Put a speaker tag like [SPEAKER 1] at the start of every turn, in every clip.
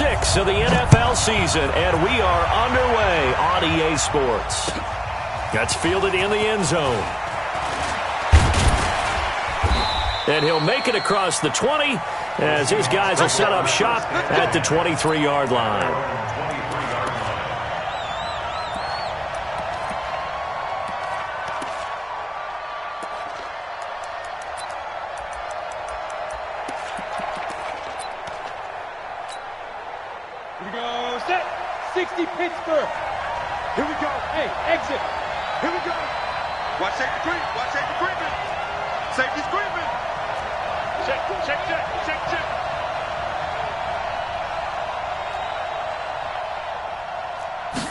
[SPEAKER 1] 6 of the NFL season, and we are underway on EA Sports. That's fielded in the end zone. And he'll make it across the 20 as his guys will set up shop at the 23-yard line.
[SPEAKER 2] Pittsburgh. Here we go. Hey, exit. Here we go. Watch safety creep. Watch safety creeping. Safety's creeping. Check.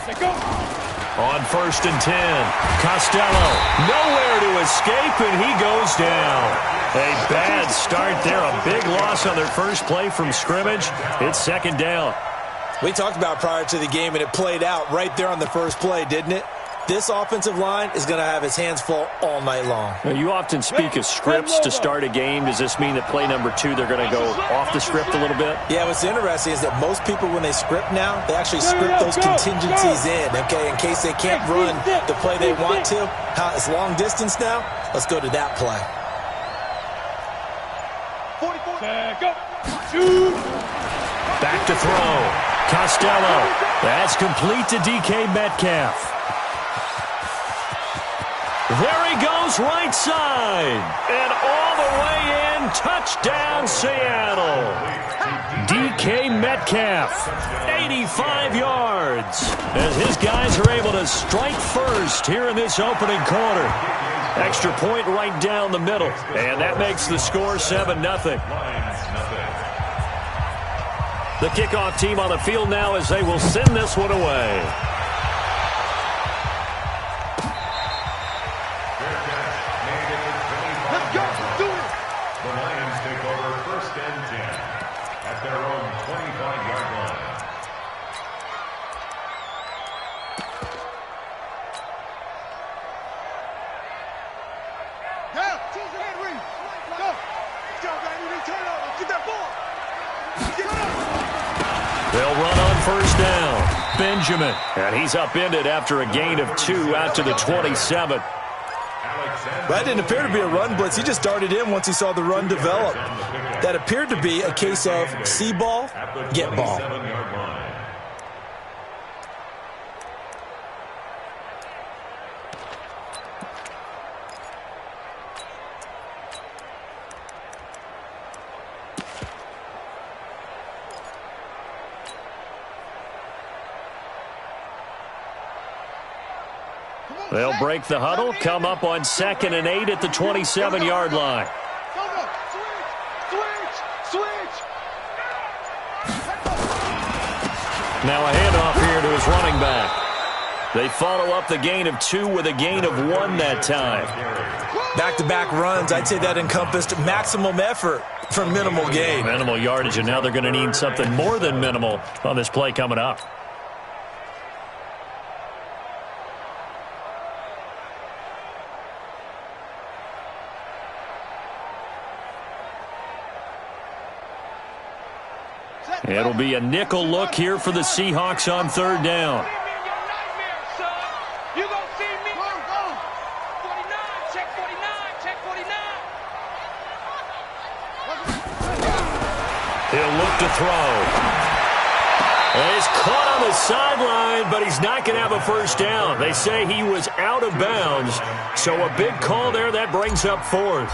[SPEAKER 2] Let's go.
[SPEAKER 1] On 1st and 10, Costello nowhere to escape, and he goes down. A bad start there. A big loss on their first play from scrimmage. It's 2nd down.
[SPEAKER 3] We talked about prior to the game, and it played out right there on the first play, didn't it? This offensive line is going to have his hands full all night long.
[SPEAKER 1] Now, you often speak of scripts to start a game. Does this mean that play number 2, they're going to go off the script a little bit?
[SPEAKER 3] Yeah, what's interesting is that most people, when they script now, they actually script those contingencies in, okay, in case they can't run the play they want to. It's long distance now. Let's go to that play.
[SPEAKER 2] 44. Go. Shoot.
[SPEAKER 1] Back to throw. Costello. That's complete to DK Metcalf. There he goes, right side. And all the way in, touchdown Seattle. DK Metcalf, 85 yards. As his guys are able to strike first here in this opening quarter. Extra point right down the middle. And that makes the score 7-0. The kickoff team on the field now as they will send this one away.
[SPEAKER 2] Let's go. Do it.
[SPEAKER 4] The Lions take over 1st and 10 at their own 25-yard line.
[SPEAKER 2] Yeah. Henry. Go. Let's go, baby. Turn over. Get that ball. Get up.
[SPEAKER 1] They'll run on 1st down. Benjamin. And he's upended after a gain of 2 out to the 27.
[SPEAKER 3] That didn't appear to be a run blitz. He just darted in once he saw the run develop. That appeared to be a case of see ball, get ball.
[SPEAKER 1] They'll break the huddle, come up on 2nd and 8 at the 27-yard line.
[SPEAKER 2] Switch.
[SPEAKER 1] Now a handoff here to his running back. They follow up the gain of 2 with a gain of 1 that time.
[SPEAKER 3] Back-to-back runs, I'd say that encompassed maximum effort for minimal gain.
[SPEAKER 1] Minimal yardage, and now they're going to need something more than minimal on this play coming up. It'll be a nickel look here for the Seahawks on 3rd down. He'll look to throw. And he's caught on the sideline, but he's not going to have a 1st down. They say he was out of bounds, so a big call there that brings up 4th.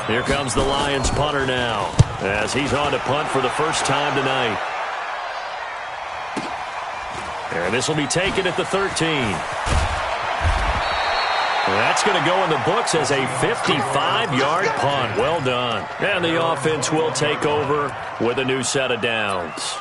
[SPEAKER 1] Here comes the Lions punter now, as he's on to punt for the first time tonight. And this will be taken at the 13. That's going to go in the books as a 55-yard punt. Well done. And the offense will take over with a new set of downs.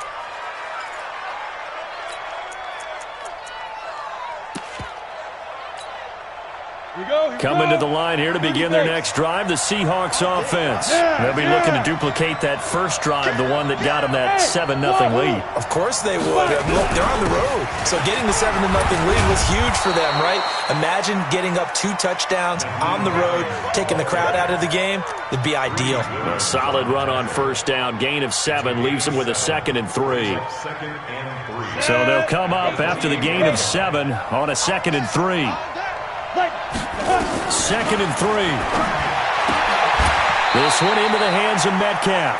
[SPEAKER 1] Coming to the line here to begin their next drive, the Seahawks offense. They'll be looking to duplicate that first drive, the one that got them that 7-0 lead.
[SPEAKER 3] Of course they would. Look, they're on the road, so getting the 7-0 lead was huge for them, right? Imagine getting up 2 touchdowns on the road, taking the crowd out of the game. It'd be ideal.
[SPEAKER 1] A solid run on first down, gain of 7, leaves them with a 2nd and 3. So they'll come up after the gain of 7 on a 2nd and 3. 2nd and 3. This one into the hands of Metcalf.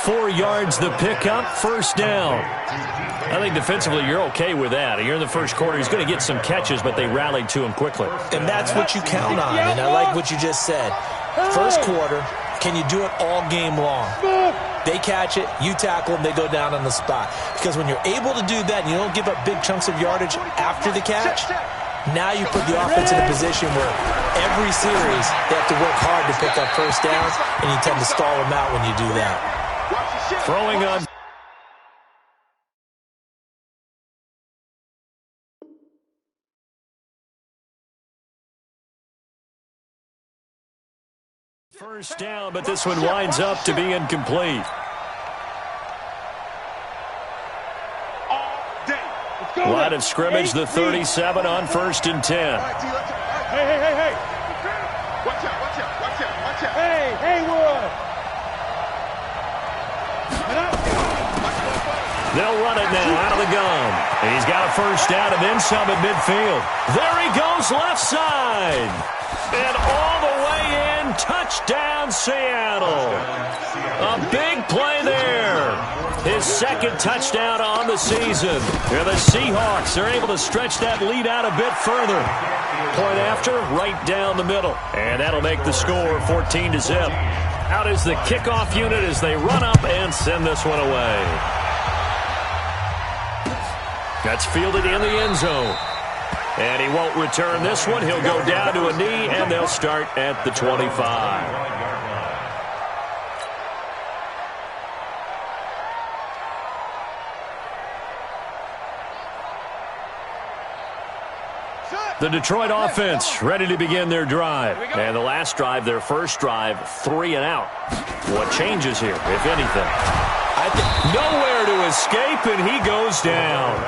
[SPEAKER 1] 4 yards the pickup, first down. I think defensively you're okay with that. Here in the first quarter, he's going to get some catches, but they rallied to him quickly.
[SPEAKER 3] And that's what you count on, and I like what you just said. First quarter, can you do it all game long? They catch it, you tackle them, they go down on the spot. Because when you're able to do that and you don't give up big chunks of yardage after the catch, now you put the offense in a position where every series they have to work hard to pick up first downs, and you tend to stall them out when you do that.
[SPEAKER 1] Throwing on. First down, but this one winds up to be incomplete. Line of scrimmage, the 37 on 1st and 10.
[SPEAKER 2] Hey. Watch out. Hey, Wood.
[SPEAKER 1] They'll run it now out of the gun. And he's got a first down and then some at midfield. There he goes, left side. And all the way in, touchdown Seattle. A big play there. His 2nd touchdown on the season. Here the Seahawks are able to stretch that lead out a bit further. Point after, right down the middle. And that'll make the score 14-0. Out is the kickoff unit as they run up and send this one away. That's fielded in the end zone. And he won't return this one. He'll go down to a knee, and they'll start at the 25. The Detroit offense ready to begin their drive. And the last drive, their first drive, 3 and out. What changes here, if anything? Nowhere to escape, and he goes down.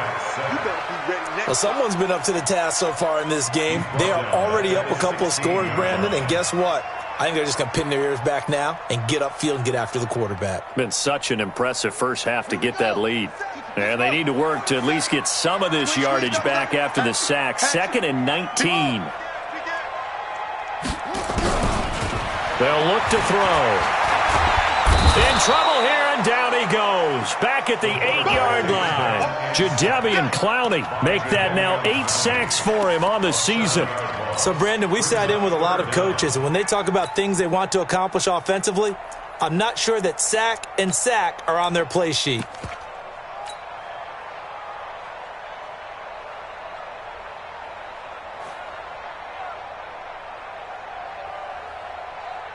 [SPEAKER 3] Well, someone's been up to the task so far in this game. They are already up a couple of scores, Brandon, and guess what? I think they're just going to pin their ears back now and get upfield and get after the quarterback.
[SPEAKER 1] Been such an impressive first half to get that lead. And they need to work to at least get some of this yardage back after the sack. 2nd and 19. They'll look to throw. In trouble here, and down he goes. Back at the 8-yard line. Jadeveon Clowney make that now 8 sacks for him on the season.
[SPEAKER 3] So, Brandon, we sat in with a lot of coaches, and when they talk about things they want to accomplish offensively, I'm not sure that sack and sack are on their play sheet.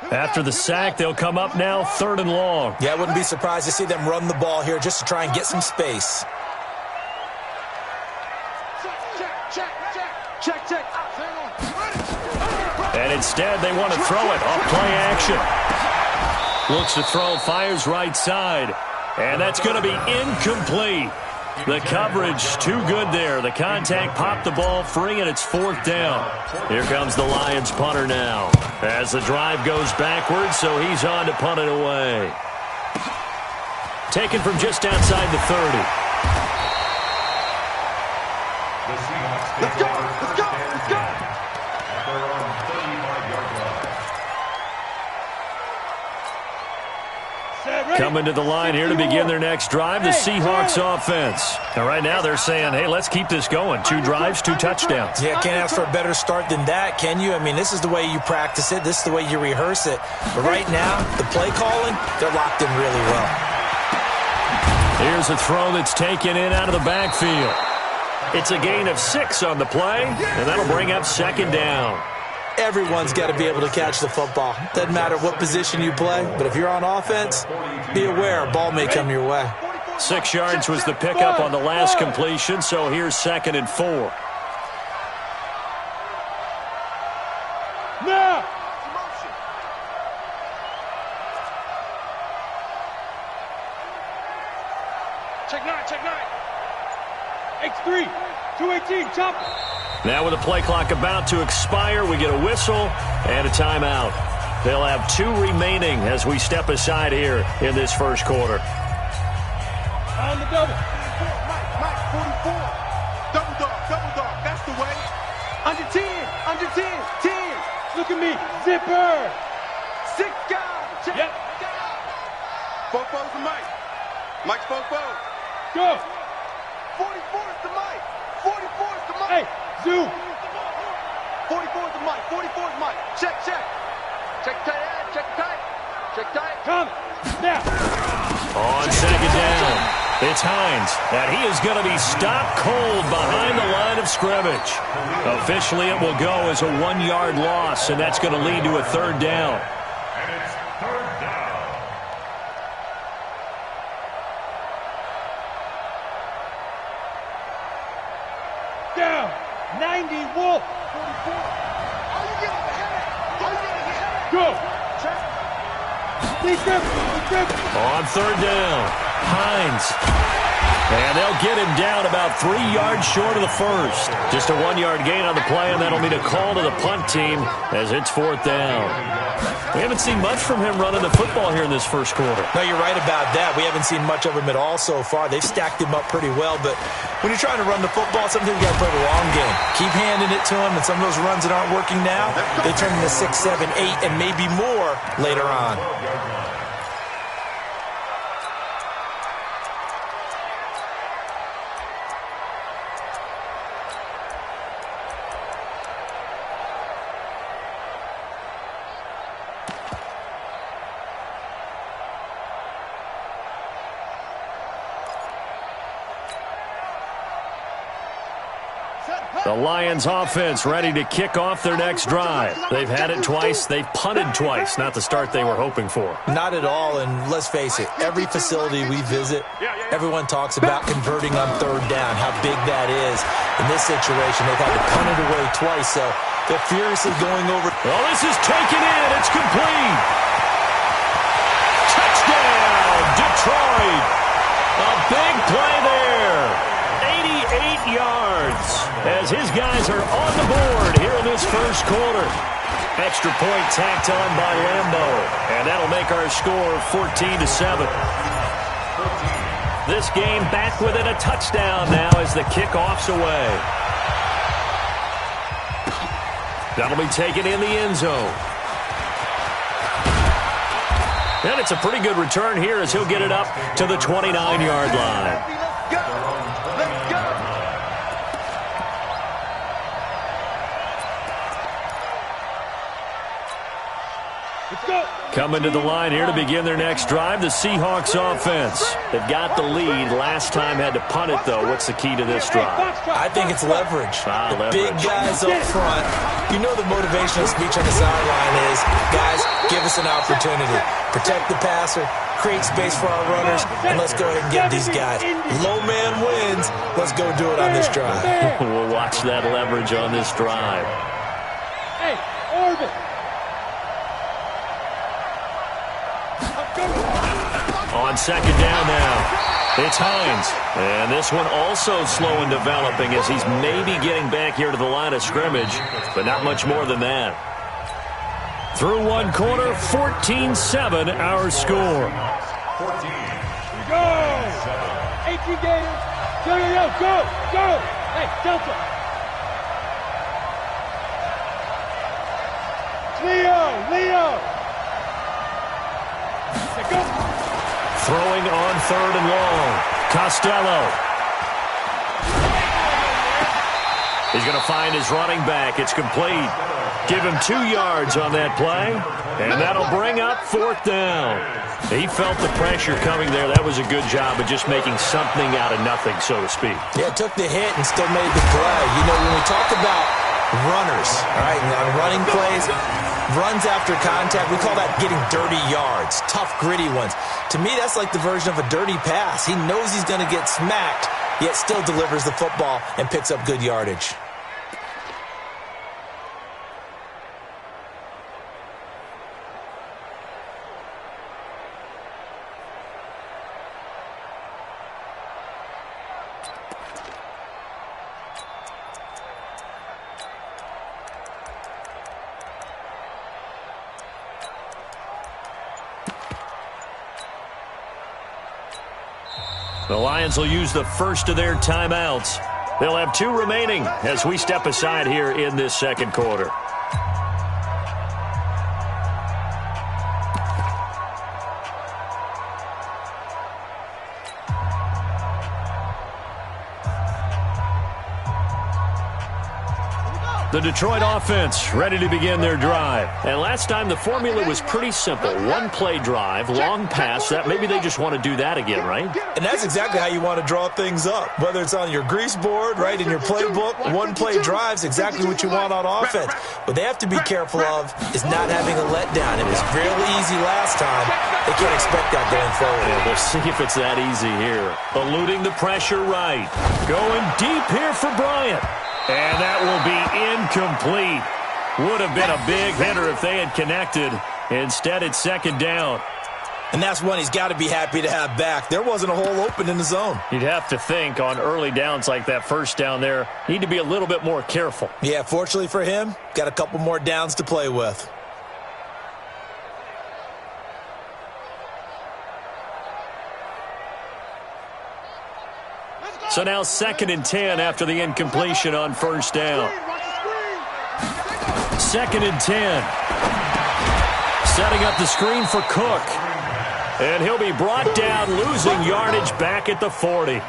[SPEAKER 1] After the sack, they'll come up now 3rd and long.
[SPEAKER 3] Yeah, I wouldn't be surprised to see them run the ball here just to try and get some space.
[SPEAKER 2] Check.
[SPEAKER 1] And instead, they want to throw it off play action. Looks to throw, fires right side. And that's going to be incomplete. The coverage too good there. The contact popped the ball free, and it's 4th down. Here comes the Lions punter now. As the drive goes backwards, so he's on to punt it away. Taken from just outside the 30.
[SPEAKER 2] Let's go.
[SPEAKER 1] Coming to the line here to begin their next drive, the Seahawks offense. And right now they're saying, hey, let's keep this going. 2 drives, 2 touchdowns.
[SPEAKER 3] Yeah, can't ask for a better start than that, can you? I mean, this is the way you practice it. This is the way you rehearse it. But right now, the play calling, they're locked in really well.
[SPEAKER 1] Here's a throw that's taken in out of the backfield. It's a gain of 6 on the play, and that'll bring up 2nd down.
[SPEAKER 3] Everyone's got to be able to catch the football. Doesn't matter what position you play, but if you're on offense, be aware a ball may come your way.
[SPEAKER 1] 6 yards was the pickup on the last completion, so here's 2nd and 4.
[SPEAKER 2] Check 9, check 9. X3, 218, chop it.
[SPEAKER 1] Now with the play clock about to expire, we get a whistle and a timeout. They'll have 2 remaining as we step aside here in this first quarter.
[SPEAKER 2] On the double. Mike, 44. Double dog, that's the way. Under 10, 10. Look at me, zipper. 6 guys. Check. Yep. 4-4's the Mike. Mike's 4-4. Go. 44's the Mike. 44's the Mike. Hey, zoom. 44's the Mike. 44's Mike. Check. Check tight end. Check tight. Come. Now.
[SPEAKER 1] On second down, it's Hines, and he is going to be stopped cold behind the line of scrimmage. Officially, it will go as a 1-yard loss, and that's going to lead to a 3rd down.
[SPEAKER 4] And it's 3rd down.
[SPEAKER 2] Down. 90 Wolf. 44. Are you getting ahead? Go. Check.
[SPEAKER 1] On 3rd down, Hines. And they'll get him down about 3 yards short of the first. Just a 1-yard gain on the play, and that'll mean a call to the punt team as it's 4th down. We haven't seen much from him running the football here in this first quarter.
[SPEAKER 3] No, you're right about that. We haven't seen much of him at all so far. They've stacked him up pretty well, but when you're trying to run the football, sometimes you got to play the long game. Keep handing it to him, and some of those runs that aren't working now, they turn into 6, 7, 8, and maybe more later on.
[SPEAKER 1] The Lions offense ready to kick off their next drive. They've had it twice. They've punted twice. Not the start they were hoping for.
[SPEAKER 3] Not at all, and let's face it, every facility we visit, everyone talks about converting on 3rd down, how big that is. In this situation, they've had to punt it away twice, so they're furiously going over.
[SPEAKER 1] Well, this is taken in. It's complete. Touchdown, Detroit. A big play there. 88 yards as his guys are on the board here in this first quarter. Extra point tacked on by Lambeau, and that'll make our score 14-7. This game back within a touchdown now as the kickoff's away. That'll be taken in the end zone. And it's a pretty good return here as he'll get it up to the 29-yard line. Coming to the line here to begin their next drive, the Seahawks offense. They've got the lead. Last time had to punt it, though. What's the key to this drive?
[SPEAKER 3] I think it's leverage. The
[SPEAKER 1] leverage.
[SPEAKER 3] Big guys up front. You know the motivational speech on the sideline is, guys, give us an opportunity. Protect the passer, create space for our runners, and let's go ahead and get these guys. Low man wins. Let's go do it on this drive.
[SPEAKER 1] We'll watch that leverage on this drive.
[SPEAKER 2] Hey, orbit.
[SPEAKER 1] On second down now, it's Hines. And this one also slow in developing as he's maybe getting back here to the line of scrimmage, but not much more than that. Through one quarter, 14-7 our score.
[SPEAKER 4] 14.
[SPEAKER 2] Go! 18 Gators. Go. Hey, Delta. Leo. Go.
[SPEAKER 1] Throwing on 3rd and long. Costello. He's going to find his running back. It's complete. Give him 2 yards on that play, and that'll bring up 4th down. He felt the pressure coming there. That was a good job of just making something out of nothing, so to speak.
[SPEAKER 3] Yeah, took the hit and still made the play. You know, when we talk about runners, all right, and on running plays, runs after contact, we call that getting dirty yards, tough, gritty ones. To me, that's like the version of a dirty pass. He knows he's going to get smacked, yet still delivers the football and picks up good yardage.
[SPEAKER 1] Lions will use the first of their timeouts. They'll have 2 remaining as we step aside here in this second quarter. The Detroit offense ready to begin their drive. And last time the formula was pretty simple. 1-play drive, long pass. That maybe they just want to do that again, right?
[SPEAKER 3] And that's exactly how you want to draw things up. Whether it's on your grease board, right, in your playbook, 1-play drive is exactly what you want on offense. What they have to be careful of is not having a letdown. It was really easy last time. They can't expect that going forward.
[SPEAKER 1] Yeah, we'll see if it's that easy here. Eluding the pressure right. Going deep here for Bryant. And that will be incomplete. Would have been a big hitter if they had connected. Instead, it's second down.
[SPEAKER 3] And that's one he's got to be happy to have back. There wasn't a hole open in the zone.
[SPEAKER 1] You'd have to think on early downs like that first down there, need to be a little bit more careful.
[SPEAKER 3] Yeah, fortunately for him, got a couple more downs to play with.
[SPEAKER 1] So now 2nd and 10 after the incompletion on first down. 2nd and 10. Setting up the screen for Cook. And he'll be brought down, losing yardage back at the 40.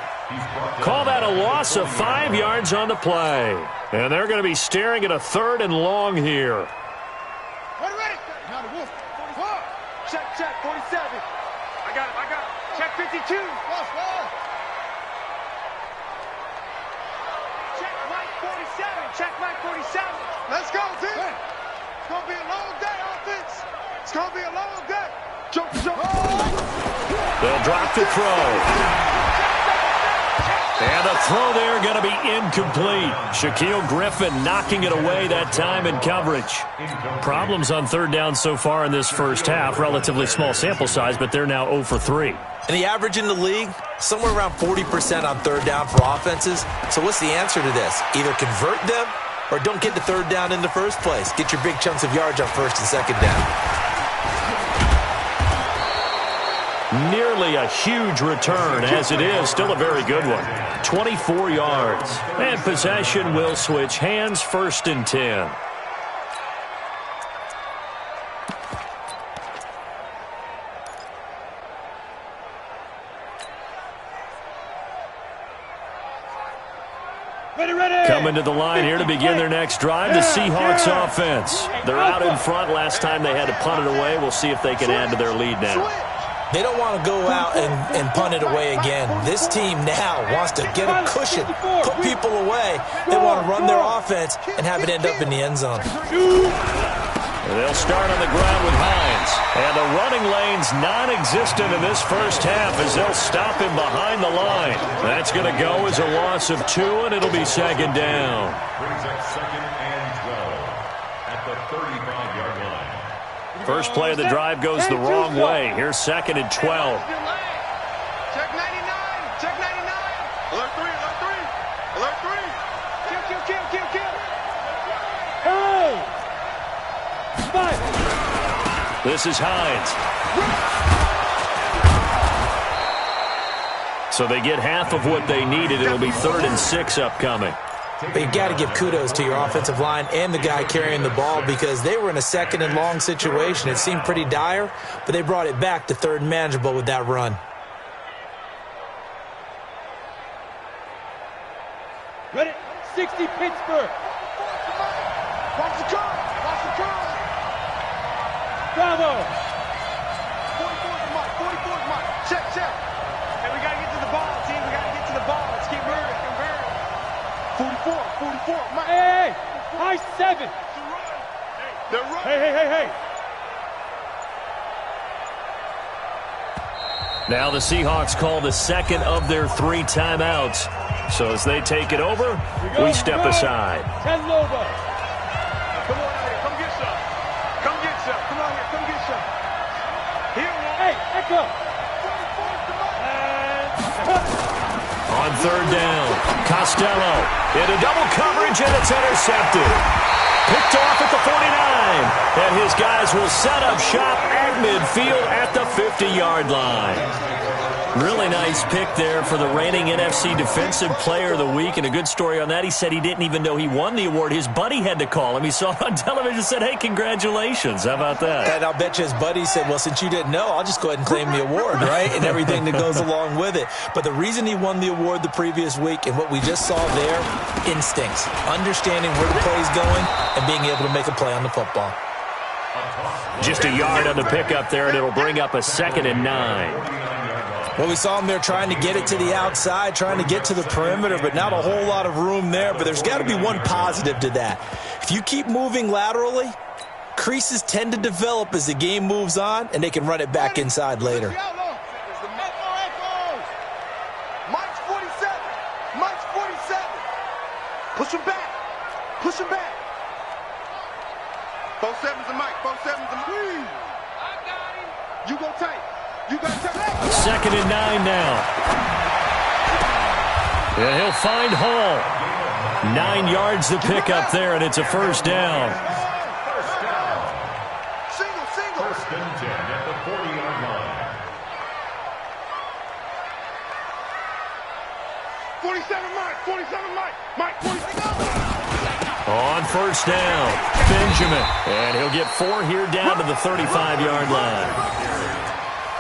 [SPEAKER 1] Call that a loss of 5 yards on the play. And they're going to be staring at a 3rd and long here.
[SPEAKER 2] Check, 47. I got it. Check 52. Check Mike 47. Let's go, team. It's going to be a long day, offense. It's going to be a long day. Choke.
[SPEAKER 1] They'll drop the throw. And the throw there going to be incomplete. Shaquille Griffin knocking it away that time in coverage. Problems on 3rd down so far in this first half. Relatively small sample size, but they're now 0 for 3.
[SPEAKER 3] And the average in the league, somewhere around 40% on 3rd down for offenses. So what's the answer to this? Either convert them or don't get the 3rd down in the first place. Get your big chunks of yards on 1st and 2nd down.
[SPEAKER 1] Nearly a huge return, as it is still a very good one. 24 yards. And possession will switch hands, 1st and 10. Coming to the line here to begin their next drive, the Seahawks offense. They're out in front. Last time they had to punt it away. We'll see if they can add to their lead now.
[SPEAKER 3] They don't want to go out and punt it away again. This team now wants to get a cushion, put people away. They want to run their offense and have it end up in the end zone.
[SPEAKER 1] They'll start on the ground with Hines. And the running lane's non-existent in this first half as they'll stop him behind the line. That's going to go as a loss of 2, and it'll be 2nd down.
[SPEAKER 4] Brings up 2nd and 12 at the 35-yard line.
[SPEAKER 1] First play of the drive goes the wrong way. Here's 2nd and 12.
[SPEAKER 2] Check 99. Check 99. Alert 3. Alert 3. Kill. Hey!
[SPEAKER 1] This is Hines. So they get half of what they needed. It'll be 3rd and 6 upcoming.
[SPEAKER 3] But you got to give kudos to your offensive line and the guy carrying the ball because they were in a 2nd and long situation. It seemed pretty dire, but they brought it back to 3rd and manageable with that run.
[SPEAKER 2] Ready? 60 Pittsburgh. Watch the car. Bravo. 44's Mike. 44's Mike. Check. Hey, we got to get to the ball, team. We got to get to the ball. Let's keep moving. 44. Mike. Hey. High 7. They're running. Hey.
[SPEAKER 1] Now the Seahawks call the 2nd of their 3 timeouts. So as they take it over, we step aside.
[SPEAKER 2] 10 Lobo. Come on out here. Come get some. Come on here. Come get some. Here. Hey, Echo.
[SPEAKER 1] On 3rd down, Costello into double coverage, and it's intercepted. Picked off at the 49. And his guys will set up shop at midfield at the 50-yard line. Really nice pick there for the reigning NFC Defensive Player of the Week, and a good story on that. He said he didn't even know he won the award. His buddy had to call him. He saw it on television and said, hey, congratulations. How about that?
[SPEAKER 3] And I'll bet you his buddy said, well, since you didn't know, I'll just go ahead and claim the award, right? And everything that goes along with it. But the reason he won the award the previous week and what we just saw there, instincts, understanding where the play is going and being able to make a play on the football.
[SPEAKER 1] Just a yard on the pickup there, and it'll bring up a 2nd and 9.
[SPEAKER 3] Well, we saw him there trying to get it to the outside, trying to get to the perimeter, but not a whole lot of room there. But there's got to be one positive to that. If you keep moving laterally, creases tend to develop as the game moves on, and they can run it back inside later.
[SPEAKER 2] Mike's 47. Mike's 47. Push him back. Push him back. 4 7s and Mike. 4 7s and Mike. I got him. You go tight. You got tight.
[SPEAKER 1] 2nd and 9 now. And he'll find Hall. 9 yards to pick up there, and it's a first down.
[SPEAKER 2] Single.
[SPEAKER 4] 1st and 10 at the 40-yard line.
[SPEAKER 2] 47 Mike. 47 Mike. Mike 47.
[SPEAKER 1] On first down, Benjamin. And he'll get 4 here down to the 35-yard line.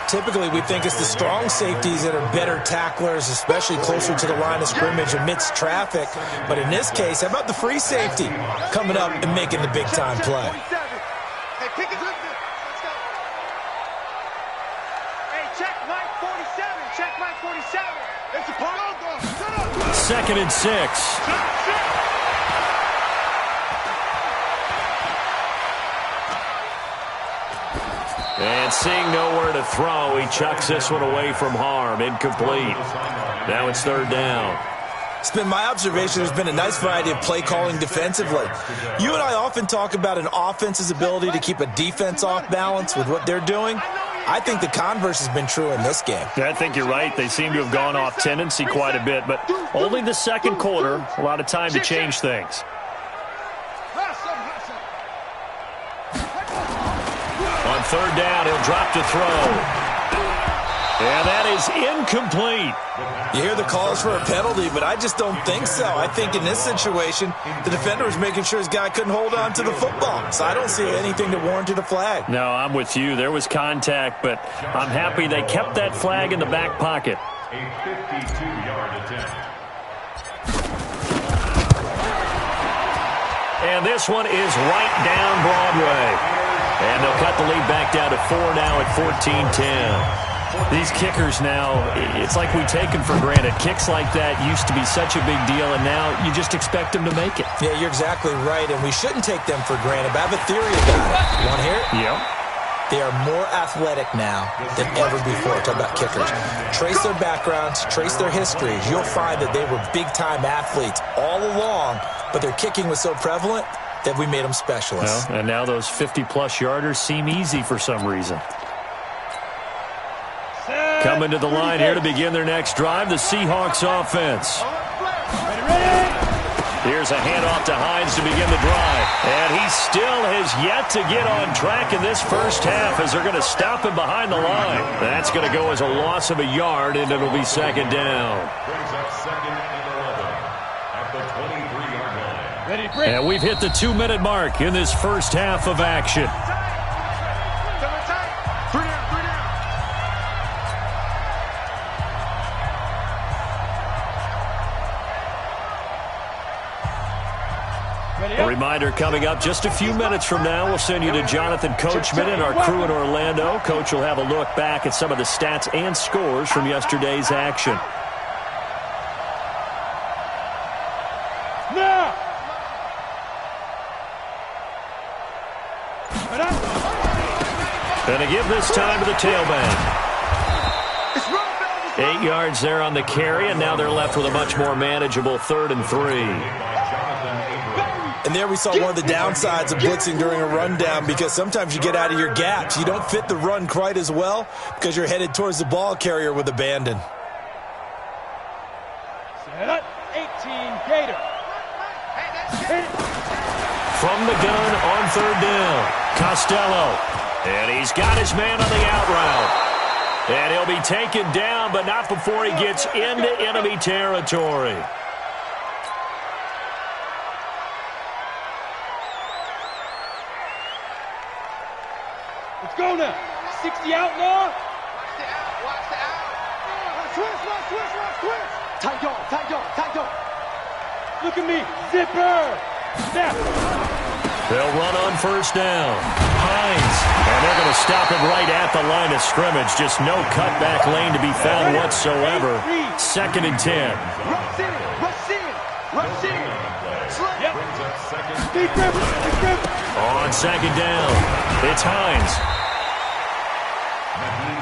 [SPEAKER 3] Typically, we think it's the strong safeties that are better tacklers, especially closer to the line of scrimmage amidst traffic. But in this case, how about the free safety coming up and making the big-time play?
[SPEAKER 2] Hey, pick it up. Let's go. Hey, check Mike 47. Check Mike 47. It's a part.
[SPEAKER 1] 2nd and 6. And seeing nowhere to throw, he chucks this one away from harm. Incomplete. Now it's 3rd down.
[SPEAKER 3] It's been my observation there's been a nice variety of play calling defensively. You and I often talk about an offense's ability to keep a defense off balance with what they're doing. I think the converse has been true in this game.
[SPEAKER 1] I think you're right. They seem to have gone off tendency quite a bit, but only the 2nd quarter, a lot of time to change things. On 3rd down, he'll drop to throw. And that is incomplete.
[SPEAKER 3] You hear the calls for a penalty, but I just don't think so. I think in this situation, the defender was making sure his guy couldn't hold on to the football. So I don't see anything that warranted a flag.
[SPEAKER 1] No, I'm with you. There was contact, but I'm happy they kept that flag in the back pocket.
[SPEAKER 4] A 52-yard attempt.
[SPEAKER 1] And this one is right down Broadway. And they'll cut the lead back down to 4 now at 14-10. These kickers now, it's like we take them for granted. Kicks like that used to be such a big deal, and now you just expect them to make it.
[SPEAKER 3] Yeah, you're exactly right, and we shouldn't take them for granted. But I have a theory about it. You want to hear it?
[SPEAKER 1] Yep.
[SPEAKER 3] They are more athletic now than ever before. Talk about kickers. Trace their backgrounds, trace their histories. You'll find that they were big-time athletes all along, but their kicking was so prevalent that we made them specialists.
[SPEAKER 1] Well, and now those 50-plus yarders seem easy for some reason. Coming to the line here to begin their next drive, the Seahawks offense. Here's a handoff to Hines to begin the drive. And he still has yet to get on track in this first half as they're going to stop him behind the line. That's going to go as a loss of a yard, and it'll be 2nd down.
[SPEAKER 4] Brings up 2nd and 11 at the 23-yard line.
[SPEAKER 1] And we've hit the 2-minute mark in this first half of action. A reminder coming up just a few minutes from now, we'll send you to Jonathan Coachman and our crew in Orlando. Coach will have a look back at some of the stats and scores from yesterday's action. And to give this time to the tailback. 8 yards there on the carry, and now they're left with a much more manageable 3rd and 3.
[SPEAKER 3] And there we saw one of the downsides of blitzing during a rundown, because sometimes you get out of your gaps. You don't fit the run quite as well because you're headed towards the ball carrier with abandon.
[SPEAKER 2] Set up, 18 Gator.
[SPEAKER 1] From the gun on 3rd down, Costello. And he's got his man on the out route. And he'll be taken down, but not before he gets into enemy territory.
[SPEAKER 2] Let's go now. 60 out now.
[SPEAKER 5] Watch the out.
[SPEAKER 2] Switch. Tight dog. Look at me. Zipper. Snap.
[SPEAKER 1] They'll run on first down. Hines. And they're going to stop him right at the line of scrimmage. Just no cutback lane to be found whatsoever. 2nd and 10.
[SPEAKER 2] Rush in. Yep. Big grip.
[SPEAKER 1] On 2nd down, it's Hines.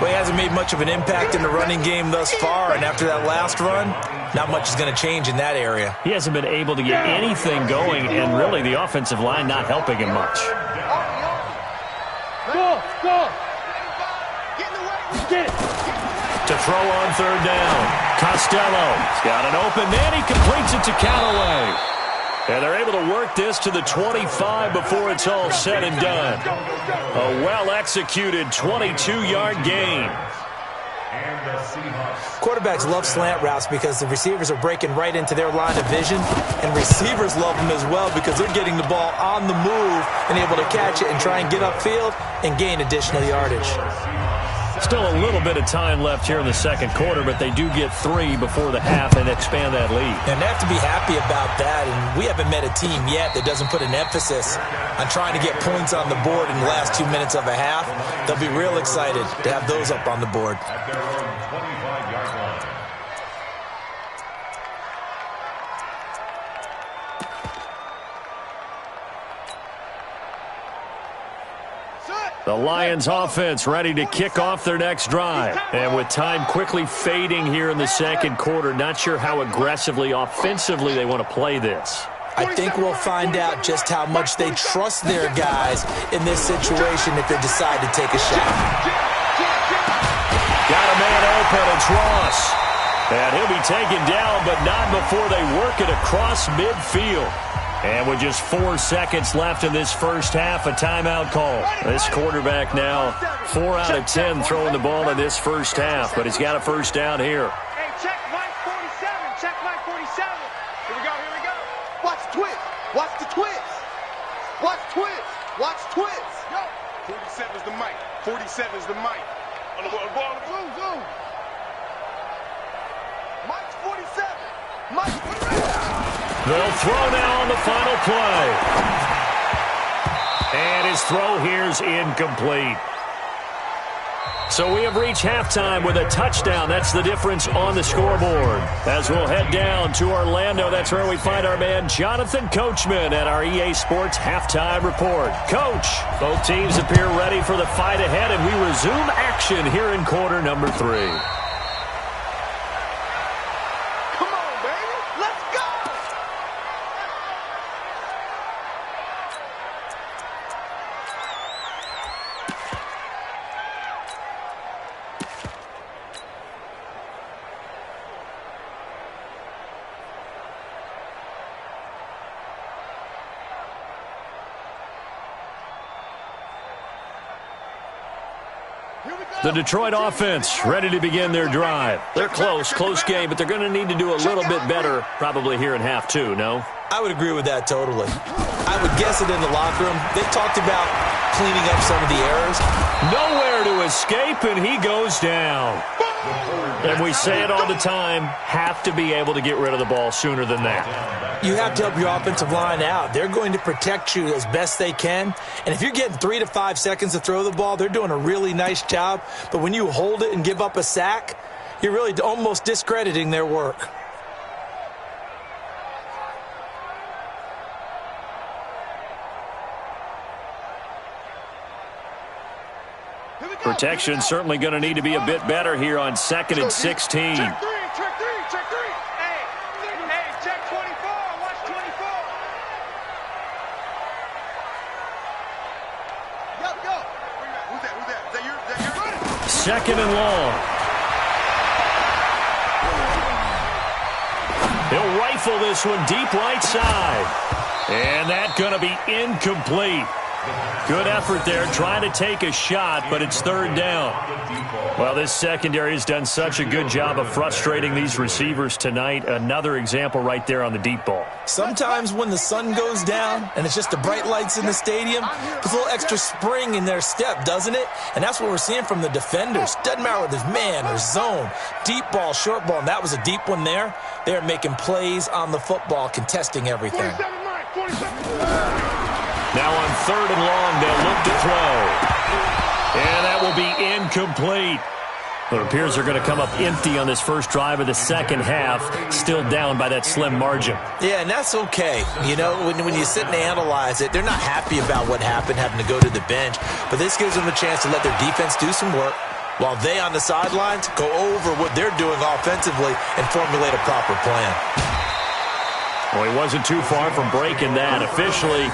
[SPEAKER 3] Well, he hasn't made much of an impact in the running game thus far, and after that last run, not much is going to change in that area.
[SPEAKER 1] He hasn't been able to get anything going, and really the offensive line not helping him much.
[SPEAKER 2] Go. Get it.
[SPEAKER 1] To throw on 3rd down, Costello's got an open man. He completes it to Callaway. And they're able to work this to the 25 before it's all said and done. A well-executed 22-yard gain.
[SPEAKER 3] Quarterbacks love slant routes because the receivers are breaking right into their line of vision, and receivers love them as well because they're getting the ball on the move and able to catch it and try and get upfield and gain additional yardage.
[SPEAKER 1] Still a little bit of time left here in the 2nd quarter, but they do get 3 before the half and expand that lead.
[SPEAKER 3] And they have to be happy about that, and we haven't met a team yet that doesn't put an emphasis on trying to get points on the board in the last 2 minutes of a half. They'll be real excited to have those up on the board.
[SPEAKER 4] At their own 25-yard line.
[SPEAKER 1] The Lions offense ready to kick off their next drive. And with time quickly fading here in the 2nd quarter, not sure how aggressively, offensively they want to play this.
[SPEAKER 3] I think we'll find out just how much they trust their guys in this situation if they decide to take a shot.
[SPEAKER 1] Got a man open, it's Ross. And he'll be taken down, but not before they work it across midfield. And with just 4 seconds left in this first half, a timeout call. This quarterback now 4 out of 10 throwing the ball in this first half, but he's got a first down here.
[SPEAKER 5] Hey, check Mike 47. Check Mike 47. Here we go. Watch the twist. Watch the twist. Yo.
[SPEAKER 2] 47's the mic. 47's the mic. On the ball. Zoom.
[SPEAKER 5] Mike's 47. Mike's 47.
[SPEAKER 1] They'll throw now on the final play. And his throw here's incomplete. So we have reached halftime with a touchdown. That's the difference on the scoreboard. As we'll head down to Orlando, that's where we find our man Jonathan Coachman at our EA Sports Halftime Report. Coach, both teams appear ready for the fight ahead, and we resume action here in quarter number 3. The Detroit offense ready to begin their drive. They're close game, but they're going to need to do a little bit better probably here in half 2, no?
[SPEAKER 3] I would agree with that totally. I would guess it in the locker room. They talked about cleaning up some of the errors.
[SPEAKER 1] Nowhere to escape, and he goes down. And we say it all the time, have to be able to get rid of the ball sooner than that.
[SPEAKER 3] You have to help your offensive line out. They're going to protect you as best they can. And if you're getting 3 to 5 seconds to throw the ball, they're doing a really nice job. But when you hold it and give up a sack, you're really almost discrediting their work.
[SPEAKER 1] Protection certainly going to need to be a bit better here on 2nd and 16.
[SPEAKER 5] Check three. Hey, check 24. Watch 24. Yo.
[SPEAKER 2] Who's that? Is that your?
[SPEAKER 1] 2nd and long. He'll rifle this one deep right side. And that's going to be incomplete. Good effort there, trying to take a shot, but it's third down. Well, this secondary has done such a good job of frustrating these receivers tonight. Another example right there on the deep ball.
[SPEAKER 3] Sometimes when the sun goes down and it's just the bright lights in the stadium, there's a little extra spring in their step, doesn't it? And that's what we're seeing from the defenders. Doesn't matter whether it's man or zone, deep ball, short ball, and that was a deep one there. They're making plays on the football, contesting everything.
[SPEAKER 2] 47, Mike, 47.
[SPEAKER 1] Now on third and long, they'll look to throw. And that will be incomplete. It appears they're going to come up empty on this first drive of the second half, still down by that slim margin.
[SPEAKER 3] Yeah, and that's okay. You know, when you sit and analyze it, they're not happy about what happened, having to go to the bench. But this gives them a chance to let their defense do some work, while they on the sidelines go over what they're doing offensively and formulate a proper plan.
[SPEAKER 1] Well, he wasn't too far from breaking that. Officially,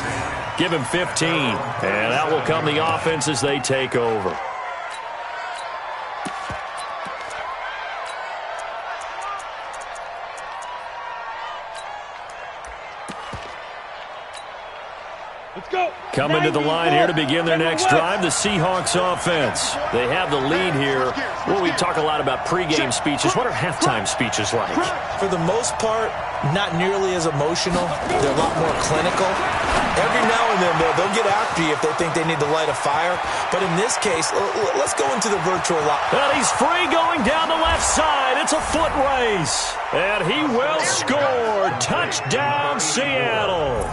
[SPEAKER 1] give him 15. And out will come the offense as they take over.
[SPEAKER 2] Let's go.
[SPEAKER 1] Coming to the line here to begin their next drive, the Seahawks offense. They have the lead here. Well, we talk a lot about pregame speeches. What are halftime speeches like?
[SPEAKER 3] For the most part, not nearly as emotional. They're a lot more clinical. Every now and then, they'll get after you if they think they need to light a fire. But in this case, let's go into the virtual line.
[SPEAKER 1] And he's free going down the left side. It's a foot race. And he will score. Touchdown, Seattle.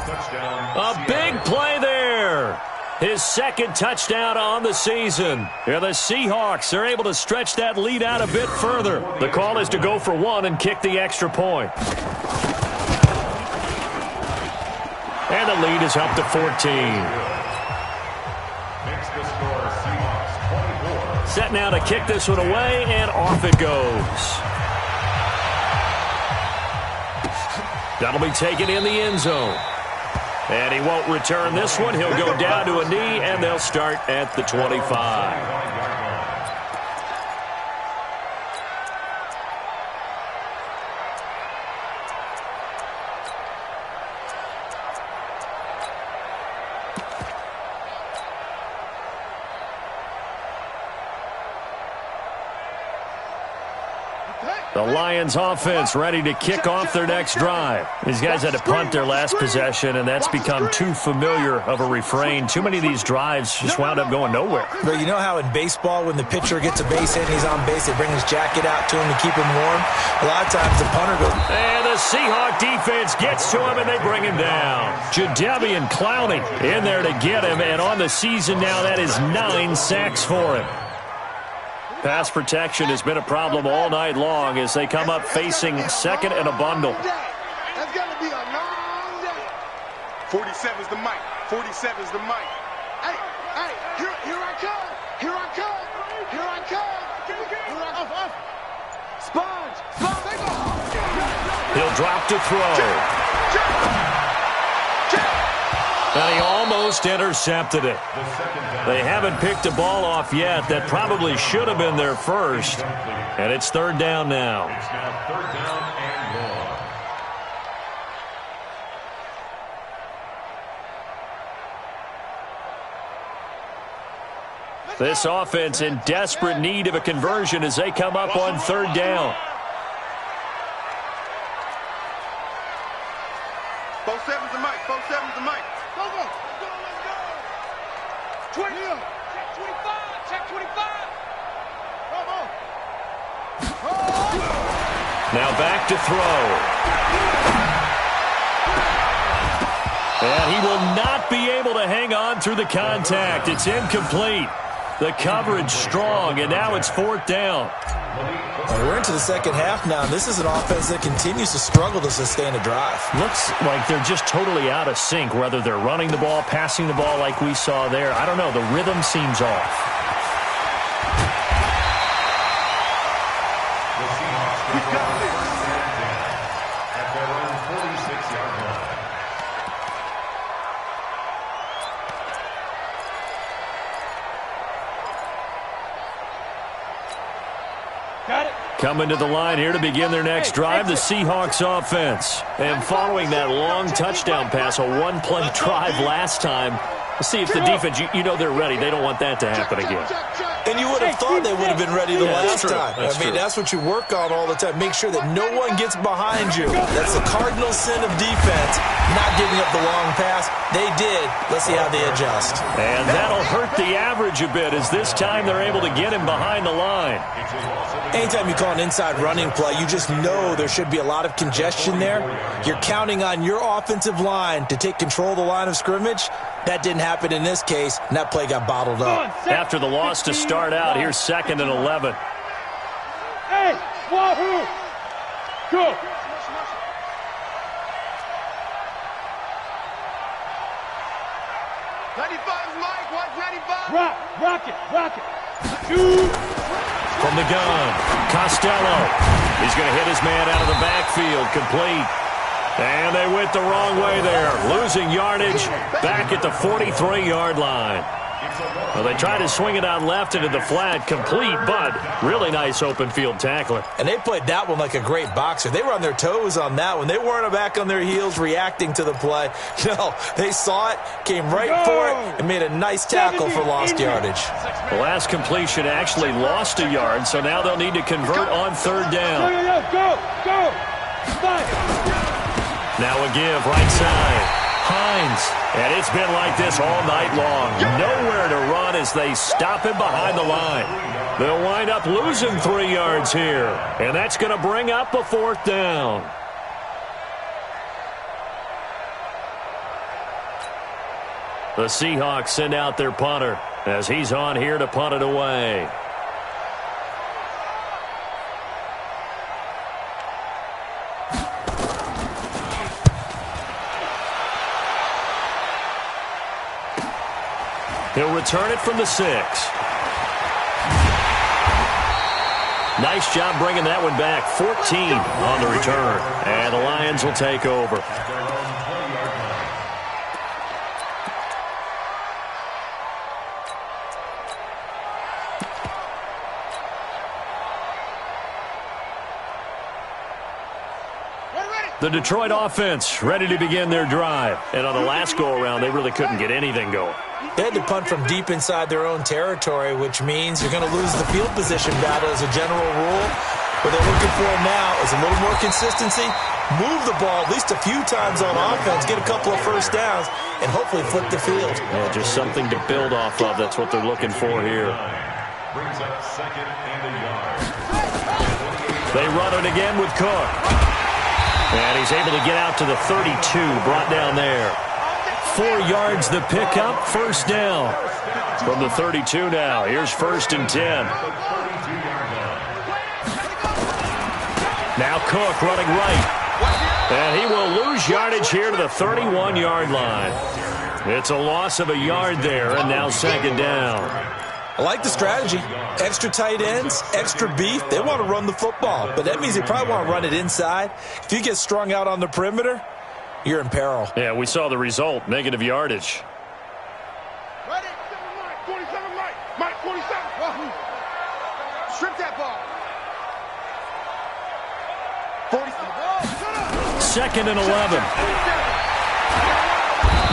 [SPEAKER 1] A big play there. His second touchdown on the season. Yeah, the Seahawks are able to stretch that lead out a bit further. The call is to go for one and kick the extra point. And the lead is up to 14. Set now to kick this one away, and off it goes. That'll be taken in the end zone. And he won't return this one. He'll go down to a knee, and they'll start at the 25. The Lions offense ready to kick off their next drive. These guys had to punt their last possession, and that's become too familiar of a refrain. Too many of these drives just wound up going nowhere.
[SPEAKER 3] But you know how in baseball, when the pitcher gets a base hit and he's on base, they bring his jacket out to him to keep him warm? A lot of times the punter goes...
[SPEAKER 1] And the Seahawk defense gets to him, and they bring him down. Jadeveon Clowney in there to get him, and on the season now, that is 9 sacks for him. Pass protection has been a problem all night long as they come up facing second and a bundle.
[SPEAKER 2] That's going to be a long day. 47's the mic. 47's the mic. Hey, here I come. Here I come. Here I come. Here I come. Sponge. They go.
[SPEAKER 1] He'll drop to throw. And he almost intercepted it. They haven't picked a ball off yet. That probably should have been their first. And it's third down now.
[SPEAKER 4] It's now third down and long.
[SPEAKER 1] This offense in desperate need of a conversion as they come up on third down.
[SPEAKER 2] 47's the mic. 47's the mic. Go. 20. Check 25. Check 25. Come on.
[SPEAKER 1] Now back to throw. And he will not be able to hang on through the contact. It's incomplete. The coverage strong, and now it's fourth down.
[SPEAKER 3] We're into the second half now, and this is an offense that continues to struggle to sustain a drive.
[SPEAKER 1] Looks like they're just totally out of sync, whether they're running the ball, passing the ball like we saw there. I don't know. The rhythm seems off.
[SPEAKER 4] The Seahawks at their own 46-yard line.
[SPEAKER 2] Got it.
[SPEAKER 1] Coming to the line here to begin their next drive, the Seahawks offense. And following that long touchdown pass, a one-play drive last time, See if the defense, you know they're ready. They don't want that to happen again.
[SPEAKER 3] And you would have thought they would have been ready the last time.
[SPEAKER 1] That's
[SPEAKER 3] what you work on all the time. Make sure that no one gets behind you. That's the cardinal sin of defense, not giving up the long pass. They did. Let's see how they adjust.
[SPEAKER 1] And that'll hurt the average a bit as this time they're able to get him behind the line.
[SPEAKER 3] Anytime you call an inside running play, you just know there should be a lot of congestion there. You're counting on your offensive line to take control of the line of scrimmage. That didn't happen in this case, and that play got bottled up.
[SPEAKER 1] After the loss to start out, here's 2nd and 11.
[SPEAKER 2] Hey, wahoo! Go! Rock it. Shoot!
[SPEAKER 1] From the gun, Costello. He's going to hit his man out of the backfield, complete. And they went the wrong way there, losing yardage back at the 43-yard line. Well, they tried to swing it out left into the flat, complete, but really nice open field tackling.
[SPEAKER 3] And they played that one like a great boxer. They were on their toes on that one. They weren't back on their heels reacting to the play. No, they saw it, came right for it, and made a nice tackle for lost yardage.
[SPEAKER 1] The last completion actually lost a yard, so now they'll need to convert on 3rd down.
[SPEAKER 2] Go!
[SPEAKER 1] Now a give, right side. Hines. And it's been like this all night long. Nowhere to run as they stop him behind the line. They'll wind up losing 3 yards here. And that's going to bring up a 4th down. The Seahawks send out their punter as he's on here to punt it away. He'll return it from the 6. Nice job bringing that one back. 14 on the return. And the Lions will take over. The Detroit offense ready to begin their drive. And on the last go-around, they really couldn't get anything going.
[SPEAKER 3] They had to punt from deep inside their own territory, which means you're going to lose the field position battle as a general rule. What they're looking for now is a little more consistency, move the ball at least a few times on offense, get a couple of first downs, and hopefully flip the field.
[SPEAKER 1] Yeah, just something to build off of. That's what they're looking for here.
[SPEAKER 4] Brings up 2nd and a yard.
[SPEAKER 1] They run it again with Cook. And he's able to get out to the 32, brought down there. 4 yards the pickup, 1st down. From the 32 now, here's 1st and 10. Now Cook running right. And he will lose yardage here to the 31-yard line. It's a loss of a yard there, and now 2nd down.
[SPEAKER 3] I like the strategy. Extra tight ends, extra beef. They want to run the football, but that means they probably want to run it inside. If you get strung out on the perimeter, you're in peril.
[SPEAKER 1] Yeah, we saw the result, negative yardage.
[SPEAKER 2] Ready? 47 right. Mike, 47. Strip that ball.
[SPEAKER 1] 2nd and 11.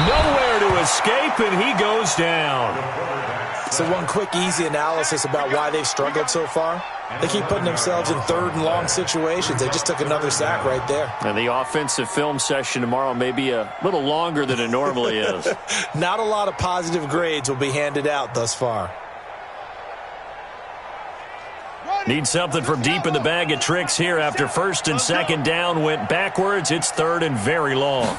[SPEAKER 1] Nowhere to escape, and he goes down.
[SPEAKER 3] So one quick, easy analysis about why they've struggled so far. They keep putting themselves in 3rd and long situations. They just took another sack right there.
[SPEAKER 1] And the offensive film session tomorrow may be a little longer than it normally is.
[SPEAKER 3] Not a lot of positive grades will be handed out thus far.
[SPEAKER 1] Need something from deep in the bag of tricks here after 1st and 2nd down went backwards. It's 3rd and very long.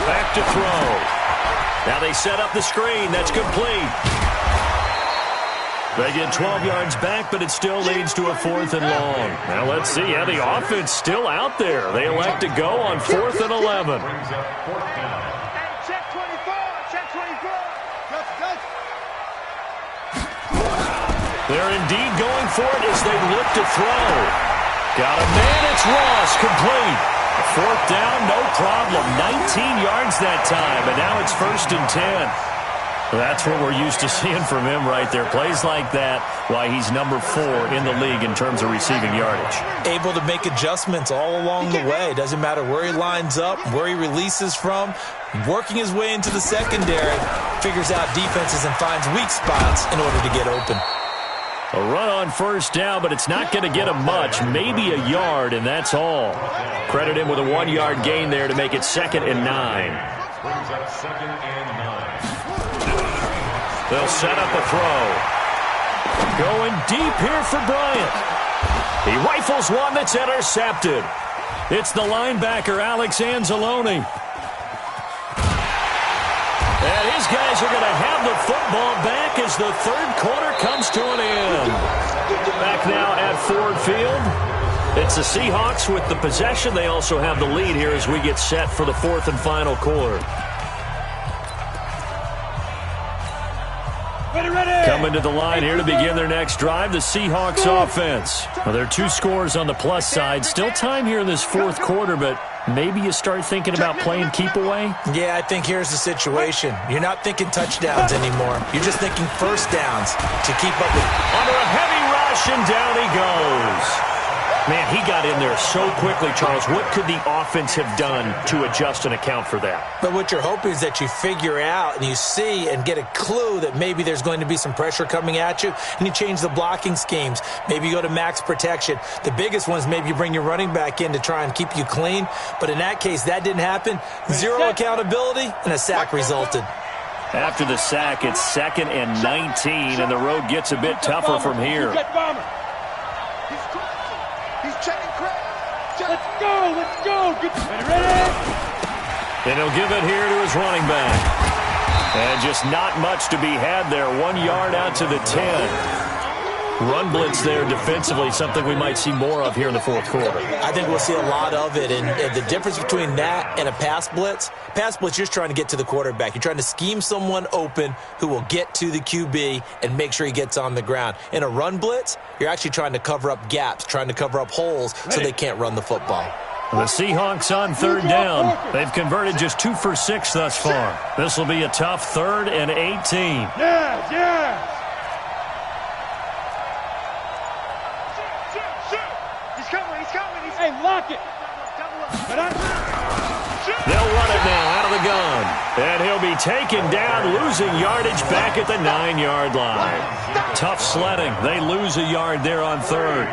[SPEAKER 1] Back to throw. Now they set up the screen. That's complete. They get 12 yards back, but it still leads to a 4th and long. Now let's see. Yeah, the offense still out there. They elect to go on 4th and 11.
[SPEAKER 5] Check 24. Check 24.
[SPEAKER 1] They're indeed going for it as they look to throw. Got a man. It's Ross. Complete. 4th down, no problem. 19 yards that time, and now it's 1st and 10. That's what we're used to seeing from him right there. Plays like that, why he's number 4 in the league in terms of receiving yardage.
[SPEAKER 3] Able to make adjustments all along the way. Doesn't matter where he lines up, where he releases from. Working his way into the secondary, figures out defenses and finds weak spots in order to get open.
[SPEAKER 1] A run on first down, but it's not going to get him much. Maybe a yard, and that's all. Credit him with a 1-yard gain there to make it 2nd and 9.
[SPEAKER 4] Brings up 2nd and 9.
[SPEAKER 1] They'll set up a throw. Going deep here for Bryant. He rifles one that's intercepted. It's the linebacker, Alex Anzalone. And his guys are going to have the football back as the 3rd quarter comes to an end. Back now at Ford Field. It's the Seahawks with the possession. They also have the lead here as we get set for the 4th and final quarter. Coming to the line here to begin their next drive, the Seahawks offense. Well, there are 2 scores on the plus side. Still time here in this 4th quarter, but maybe you start thinking about playing keep away?
[SPEAKER 3] Yeah, I think here's the situation. You're not thinking touchdowns anymore. You're just thinking first downs to keep up with.
[SPEAKER 1] Under a heavy rush, and down he goes. Man, he got in there so quickly, Charles. What could the offense have done to adjust and account for that?
[SPEAKER 3] But what you're hoping is that you figure out and you see and get a clue that maybe there's going to be some pressure coming at you, and you change the blocking schemes. Maybe you go to max protection. The biggest one is maybe you bring your running back in to try and keep you clean. But in that case, that didn't happen. 0 accountability, and a sack resulted.
[SPEAKER 1] After the sack, it's 2nd and 19, and the road gets a bit tougher from here.
[SPEAKER 2] Let's go. Get ready.
[SPEAKER 1] And he'll give it here to his running back. And just not much to be had there. 1 yard out to the 10. Run blitz there defensively, something we might see more of here in the 4th quarter.
[SPEAKER 3] I think we'll see a lot of it. And the difference between that and a pass blitz, you're just trying to get to the quarterback. You're trying to scheme someone open who will get to the QB and make sure he gets on the ground. In a run blitz, you're actually trying to cover up gaps, trying to cover up holes so they can't run the football.
[SPEAKER 1] The Seahawks on 3rd down. They've converted just 2 for 6 thus far. This will be a tough 3rd and 18.
[SPEAKER 2] Yeah. Hey, lock it.
[SPEAKER 1] They'll run it now out of the gun. And he'll be taken down, losing yardage back at the 9-yard line. Tough sledding. They lose a yard there on 3rd.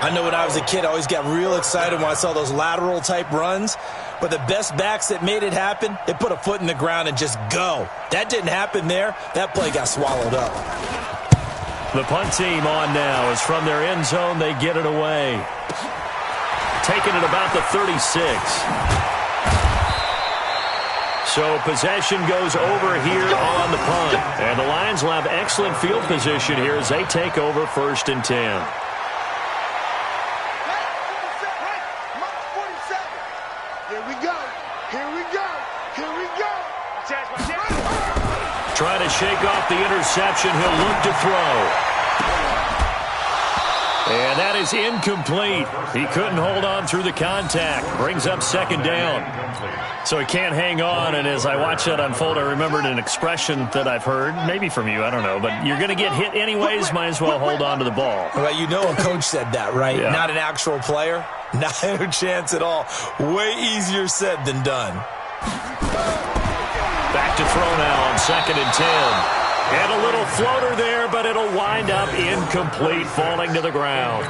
[SPEAKER 3] I know when I was a kid, I always got real excited when I saw those lateral-type runs. But the best backs that made it happen, they put a foot in the ground and just go. That didn't happen there. That play got swallowed up.
[SPEAKER 1] The punt team on now is from their end zone. They get it away. Taking it about the 36. So possession goes over here on the punt. And the Lions will have excellent field position here as they take over 1st and 10. Trying to shake off the interception. He'll look to throw. And that is incomplete. He couldn't hold on through the contact. Brings up 2nd down. So he can't hang on. And as I watched that unfold, I remembered an expression that I've heard, maybe from you, I don't know. But you're going to get hit anyways, might as well hold on to the ball.
[SPEAKER 3] Well, you know a coach said that, right?
[SPEAKER 1] Yeah.
[SPEAKER 3] Not an actual player. Not a chance at all. Way easier said than done.
[SPEAKER 1] Back to throw now on 2nd and 10. And a little floater there, but it'll wind up incomplete, falling to the ground.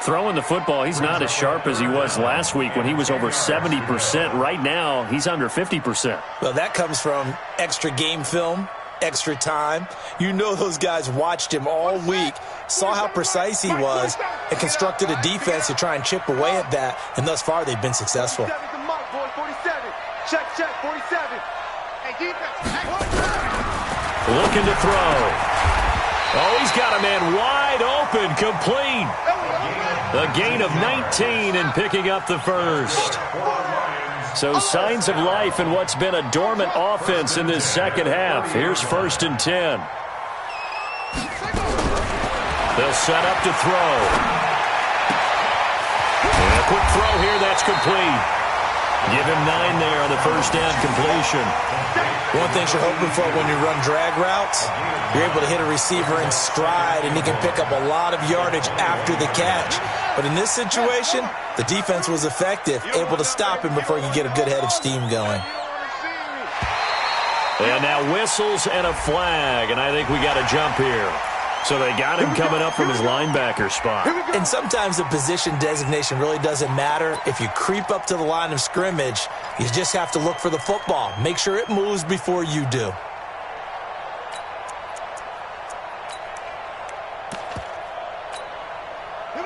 [SPEAKER 1] Throwing the football, he's not as sharp as he was last week when he was over 70%. Right now, he's under 50%.
[SPEAKER 3] Well, that comes from extra game film, extra time. You know those guys watched him all week, saw how precise he was, and constructed a defense to try and chip away at that. And thus far, they've been successful.
[SPEAKER 5] Check, 47. Hey, defense.
[SPEAKER 1] Looking to throw. Oh, he's got a man wide open, complete. A gain of 19 and picking up the 1st. So signs of life in what's been a dormant offense in this 2nd half. Here's 1st and 10. They'll set up to throw. And a quick throw here, that's complete. Give him 9 there on the first down completion.
[SPEAKER 3] One thing you're hoping for when you run drag routes, you're able to hit a receiver in stride, and he can pick up a lot of yardage after the catch. But in this situation, the defense was effective, able to stop him before he could get a good head of steam going.
[SPEAKER 1] And now whistles and a flag, and I think we got a jump here. So they got him coming up from his linebacker spot.
[SPEAKER 3] And sometimes the position designation really doesn't matter. If you creep up to the line of scrimmage, you just have to look for the football. Make sure it moves before you do.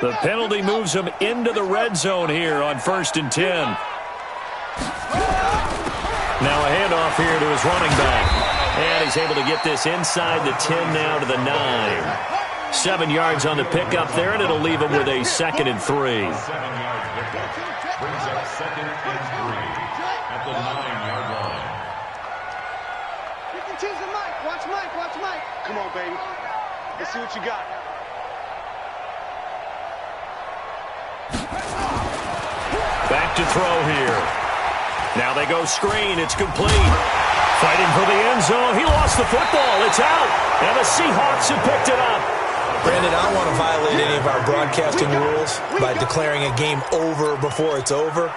[SPEAKER 1] The penalty moves him into the red zone here on 1st and 10. Now a handoff here to his running back. And he's able to get this inside the 10 now to the 9. 7 yards on the pickup there, and it'll leave him with a 2nd and 3.
[SPEAKER 4] 7-yard pickup brings up 2nd and 3 at the 9-yard line.
[SPEAKER 5] You can choose the mic. Watch Mike. Watch Mike. Come on, baby. Let's see what you got.
[SPEAKER 1] Back to throw here. Now they go screen. It's complete. Fighting for the end zone. He lost the football. It's out. And the Seahawks have picked it up.
[SPEAKER 3] Brandon, I don't want to violate any of our broadcasting rules by declaring a game over before it's over.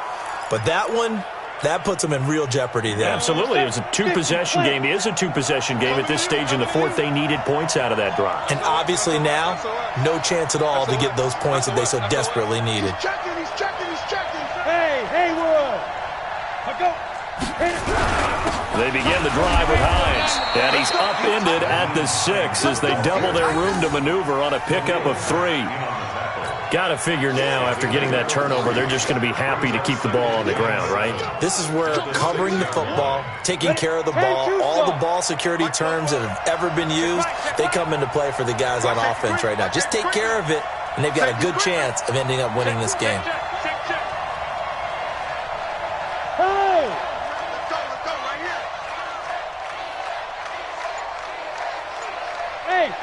[SPEAKER 3] But that one, that puts them in real jeopardy there.
[SPEAKER 1] Absolutely. It was a 2-possession game. It is a 2-possession game at this stage in the 4th. They needed points out of that drive.
[SPEAKER 3] And obviously now, no chance at all to get those points that they so desperately needed.
[SPEAKER 5] He's checking.
[SPEAKER 2] Hey, Haywood. I go.
[SPEAKER 1] They begin the drive with Hines, and he's upended at the 6 as they double their room to maneuver on a pickup of 3. Got to figure now, after getting that turnover, they're just going to be happy to keep the ball on the ground, right?
[SPEAKER 3] This is where covering the football, taking care of the ball, all the ball security terms that have ever been used, they come into play for the guys on offense right now. Just take care of it, and they've got a good chance of ending up winning this game.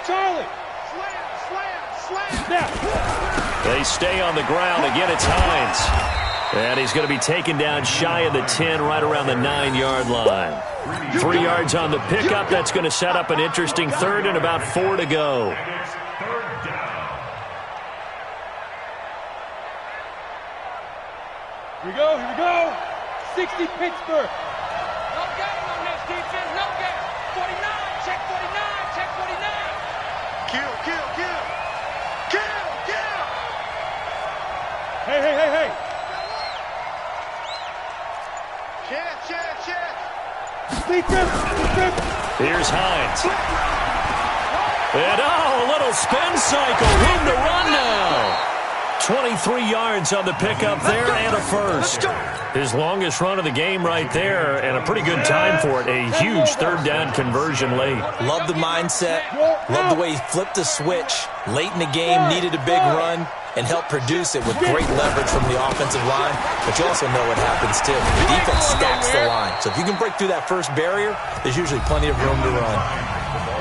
[SPEAKER 2] Charlie!
[SPEAKER 5] Slam!
[SPEAKER 1] They stay on the ground. Again, it's Hines. And he's going to be taken down shy of the 10, right around the 9-yard line. 3 yards on the pickup. That's going to set up an interesting 3rd and about 4 to go.
[SPEAKER 2] Here we go. 60 Pittsburgh.
[SPEAKER 5] No game on this defense. No game. 49. Check 49. Check 49. Kill.
[SPEAKER 2] Hey.
[SPEAKER 5] Check.
[SPEAKER 2] Defense.
[SPEAKER 1] Here's Hines. And a little spin cycle. Room to run now. 23 yards on the pickup there and a 1st. His longest run of the game right there, and a pretty good time for it. A huge 3rd down conversion late.
[SPEAKER 3] Love the mindset. Love the way he flipped the switch. Late in the game, needed a big run, and helped produce it with great leverage from the offensive line. But you also know what happens, too. The defense stacks the line. So if you can break through that first barrier, there's usually plenty of room to run.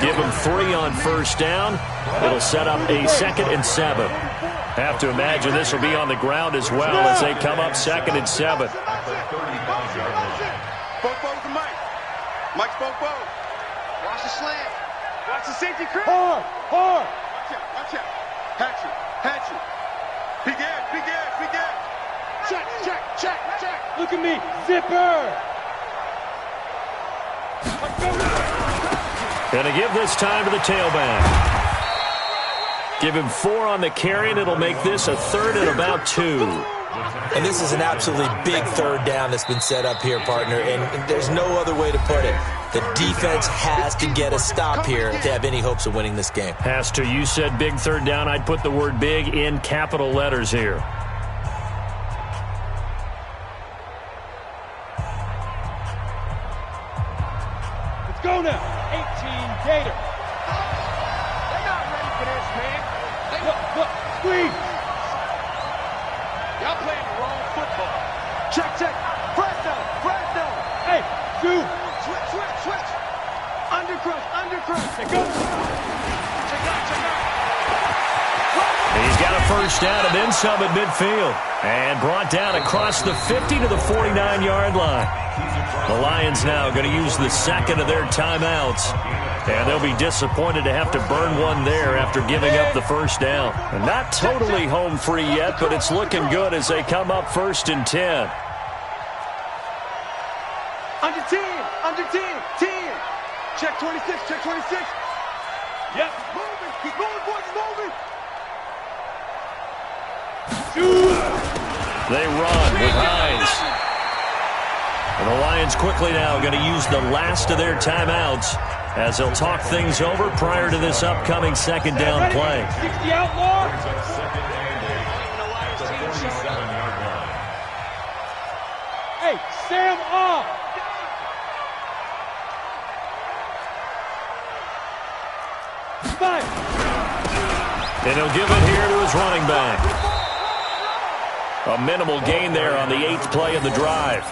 [SPEAKER 1] Give him 3 on 1st down. It'll set up a 2nd and 7. Have to imagine this will be on the ground as well as they come up 2nd and 7.
[SPEAKER 5] Both to Mike. Mike's both. Watch the slant. Watch the safety crew.
[SPEAKER 2] Hard.
[SPEAKER 5] Watch out. Hatchet. Big air. Check.
[SPEAKER 2] Look at me. Zipper.
[SPEAKER 1] Gonna give this time to the tailback. Give him 4 on the carry, and it'll make this a 3rd and about 2.
[SPEAKER 3] And this is an absolutely big 3rd down that's been set up here, partner, and there's no other way to put it. The defense has to get a stop here to have any hopes of winning this game.
[SPEAKER 1] Has to. You said big 3rd down. I'd put the word big in capital letters here.
[SPEAKER 2] Let's go now. 18 Gator.
[SPEAKER 5] They're not ready for this, man.
[SPEAKER 2] Look. Squeeze.
[SPEAKER 5] Y'all playing the wrong football. Check. Presto.
[SPEAKER 2] Hey, Zoo.
[SPEAKER 5] Switch. Undercrush.
[SPEAKER 2] There goes.
[SPEAKER 5] Check out.
[SPEAKER 1] He's got a first down and then some at midfield. And brought down across the 50 to the 49-yard line. The Lions now going to use the second of their timeouts. And they'll be disappointed to have to burn one there after giving up the first down. And not totally home free yet, but it's looking good as they come up 1st and 10.
[SPEAKER 5] Under 10, under 10, 10. Check 26, check 26. Yep, moving, keep moving, boys, moving.
[SPEAKER 1] They run with Hines. And the Lions quickly now going to use the last of their timeouts as they'll talk things over prior to this upcoming second down play.
[SPEAKER 2] 60 outlaw. Hey, Sam off.
[SPEAKER 1] And he'll give it here to his running back. A minimal gain there on the 8th play of the drive.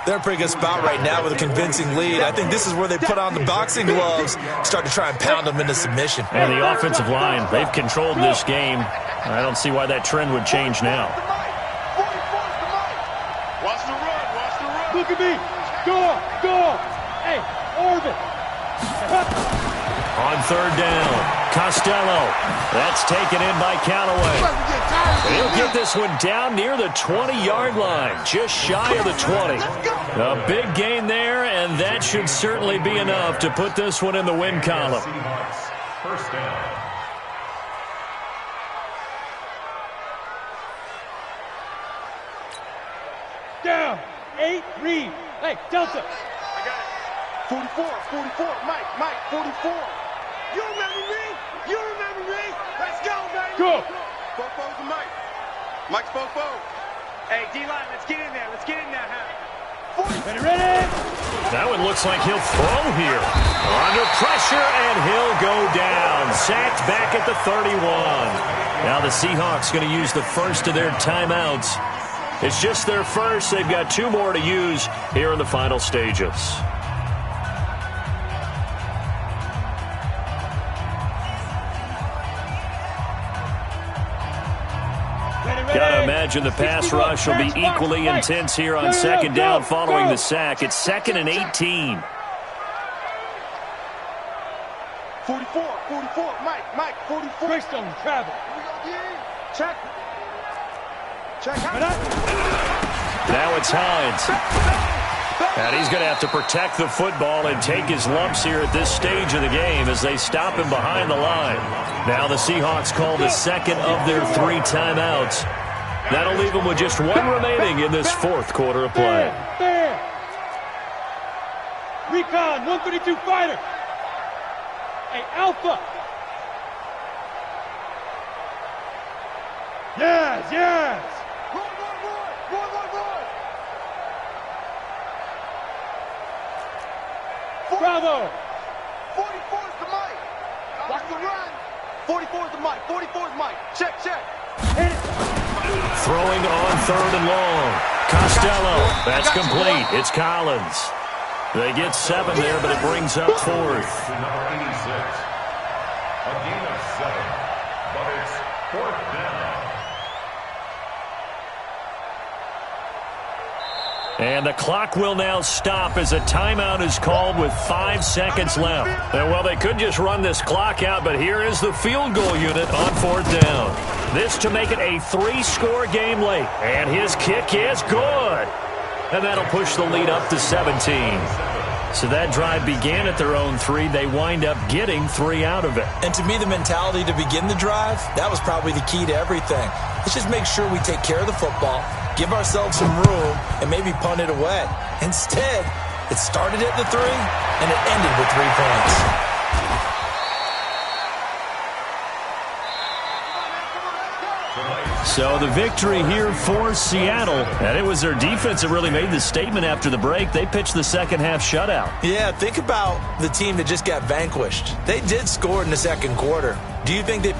[SPEAKER 3] They're in a pretty good spot right now with a convincing lead. I think this is where they put on the boxing gloves, start to try and pound them into submission.
[SPEAKER 1] And the offensive line, they've controlled this game. I don't see why that trend would change now.
[SPEAKER 5] Watch the run, watch the run.
[SPEAKER 2] Look at me. Go. Hey, Orvin.
[SPEAKER 1] On 3rd down, Costello. That's taken in by Callaway. He'll get this one down near the 20-yard line, just shy of the 20. A big gain there, and that should certainly be enough to put this one in the win column.
[SPEAKER 4] First down.
[SPEAKER 2] Down. 8, read. Hey, Delta.
[SPEAKER 5] I got it. 44, Mike, 44. You remember me? Let's go, baby.
[SPEAKER 2] Go.
[SPEAKER 5] Fofo's the Mike. Mike's Fofo. Hey, D-line, let's get in there.
[SPEAKER 2] Ready?
[SPEAKER 1] That one looks like he'll throw here. Under pressure, and he'll go down. Sacked back at the 31. Now the Seahawks going to use the first of their timeouts. It's just their first. They've got 2 more to use here in the final stages. Got to imagine the pass rush will be equally intense here on second down following the sack. It's 2nd and 18.
[SPEAKER 5] 44, Mike, 44.
[SPEAKER 2] Greystone, travel.
[SPEAKER 5] Check.
[SPEAKER 1] Now it's Hines. And he's going to have to protect the football and take his lumps here at this stage of the game as they stop him behind the line. Now the Seahawks call the second of their 3 timeouts. That'll leave them with just 1 remaining in this 4th quarter of play.
[SPEAKER 2] Recon, 132 fighter. Hey, Alpha. Yes.
[SPEAKER 5] Roy.
[SPEAKER 2] Bravo.
[SPEAKER 5] 44 is the Mike. Watch the run. 44 is the Mike. 44 is Mike. Check.
[SPEAKER 2] Hit it.
[SPEAKER 1] Throwing on 3rd and long. Costello. That's complete. It's Collins. They get 7 there, but it brings up 4th.
[SPEAKER 4] To number 86. A gain of 7, but it's 4th down.
[SPEAKER 1] And the clock will now stop as a timeout is called with 5 seconds left. And, well, they could just run this clock out, but here is the field goal unit on 4th down. This to make it a 3-score game late. And his kick is good. And that'll push the lead up to 17. So that drive began at their own 3. They wind up getting 3 out of it.
[SPEAKER 3] And to me, the mentality to begin the drive, that was probably the key to everything. Let's just make sure we take care of the football, give ourselves some room, and maybe punt it away. Instead, it started at the 3, and it ended with 3 points.
[SPEAKER 1] So the victory here for Seattle. And it was their defense that really made the statement after the break. They pitched the second half shutout.
[SPEAKER 3] Yeah, think about the team that just got vanquished. They did score in the second quarter. Do you think they